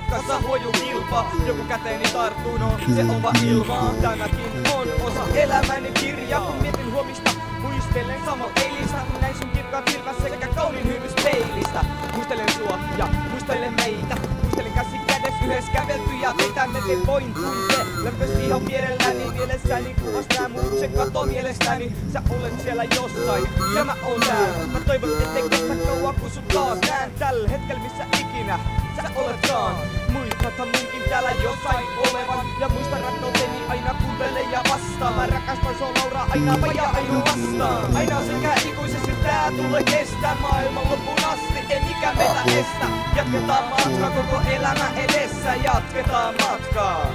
matkassa huoju kilpaa. Joku käteeni tarttuu, no se on vaan ilmaa. Tämäkin on osa elämäni kirja. Kun mietin huomista, muistelen samal eilistä. Kun näin sun kirkkaat silmät sekä kauniin hymys peilistä. Muistelen sua ja muistelen meitä. Muistelen käsi kädes yhdessä kävelty ja mitä me te voin tuntea. Lämpös ihan vierelläni mielessäni kuvas nää mut sen kato mielestäni. Sä olet siellä jossain ja mä oon täällä. Mä toivon ettei kestä kauan kun sut taas näen tällä hetkellä missä ikinä sä oletkaan. Muistathan munkin täällä jossain olevan. Ja muista rakkauteni aina kuuntele ja vastaa. Mä rakastan sua Laura aina vaan ja aina vastaan. Aina sekä ikuisesti tää tulee kestää maailman loppuun asti. Ei mikään meitä estä. Jatketaan matkaa koko elämä edessä. Jatketaan matkaa.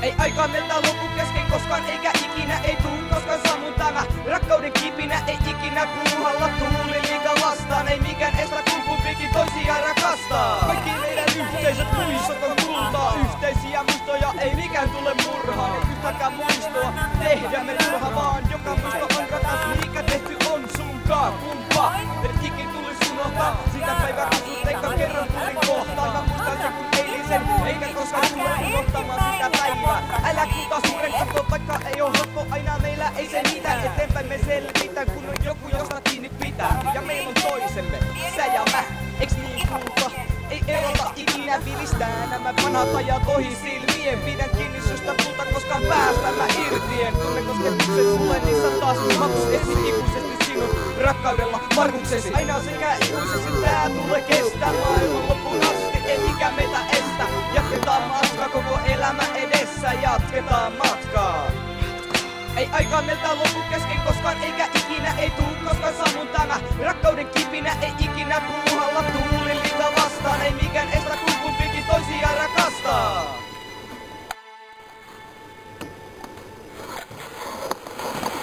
Ei aikaa meiltä lopu kesken koskaan eikä ikinä ei tuu koskaan samun tämä rakkauden kipinä ei ikinä puuhalla tuuli liikaa vastaan. Ei mikään estä kun kumpikin toisiaan rakastaa. Kaikki meidän yhteiset muistot on kultaa. Yhteisiä muistoja ei mikään tule murhaan. Ei yhtäkään muistoa tehdä me turha vaan. Joka muisto on rakas mikä tehty on sunkaan. Kumpa et ikin tulis unohtaa. Sitä päivää kun sut eikä kerran tulin kohtaan. Mä muistan sen kun eilisen eikä koskaan tule unohtamaan sitä päivää. Älä kuta suuren katso, vaikka ei oo helppo aina meillä ei se mitään. Eteenpäin me selvitään, kun on joku josta kiinni pitää. Ja meillä on toisemme, sä ja mä, eiks niin kulta? Ei erota ikinä vilistää nämä vanhat ajat ohi silmien. Pidän kiinni susta tulta koskaan päästä mä irtien. Tunnen kosketukset sulle, niin sä taas makus etsin ikuisesti sinun rakkaudella varmuksesi. Aina sekä ikuisesti tää tulee kestää maailman loppuun asti. Ei mikään meitä estä. Jatketaan matkaa koko elämä edessä. Jatketaan matkaa. Ei aikaa meiltä lopu kesken koskaan eikä ikinä ei tuu koskaan samun tämä rakkauden kipinä ei ikinä puuhalla tuuli liikaa vastaan. Ei mikään estä kun kumpikin toisiaan rakastaa.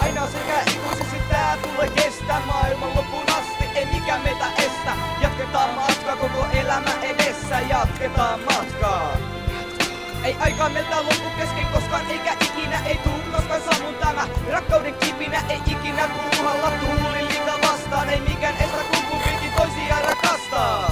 Aina sekä ikuisesti tää tulee kestää maailman loppuun asti. Ei mikään meitä estä. Jatketaan matkaa koko elämä edessä. Jatketaan matkaa. Ei aikaa meiltä lopu kesken koskaan eikä ikinä ei tuu koskaan samun tämä rakkauden kipinä ei ikinä puuhalla tuuli liikaa vastaan. Ei mikään estä kun kumpikin toisiaan rakastaa.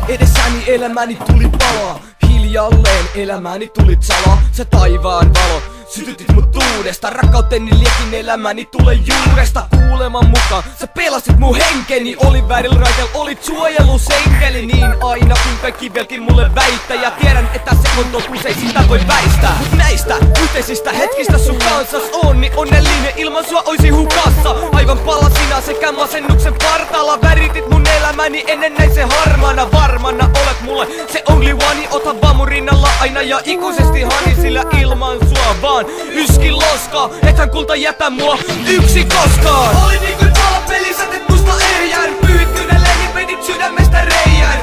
Edessäni elämäni tuli palaa. Hiljalleen elämäni tuli salaa. Se taivaan valo sytytit mut tuudesta. Rakkauteni liekin elämäni tulee juuresta. Kuuleman mukaan sä pelasit mun henkeni. Oli väärillä raiteilla, olit suojelusenkeli. Niin aina kun kaikki vieläkin mulle väittää. Ja tiedän että se on totuus, ei sitä voi väistää. Mut näistä yhteisistä hetkistä sun kanssas on niin onnellinen, ilman sua oisi hukassa. Aivan palasina sekä masennuksen partaalla. Väritit mun elämäni ennen näin se harmaana. Varmana olet mulle se only one. Ota vaan mun rinnalla aina ja ikuisesti hani. Sillä ilman sua vaan yskin loskaa. Ethän kulta jätä mua yksin koskaan. Oli niin kuin palapeli, sä teet musta ehjän. Pyyhit kyyneleeni, vedit sydämestä reijän.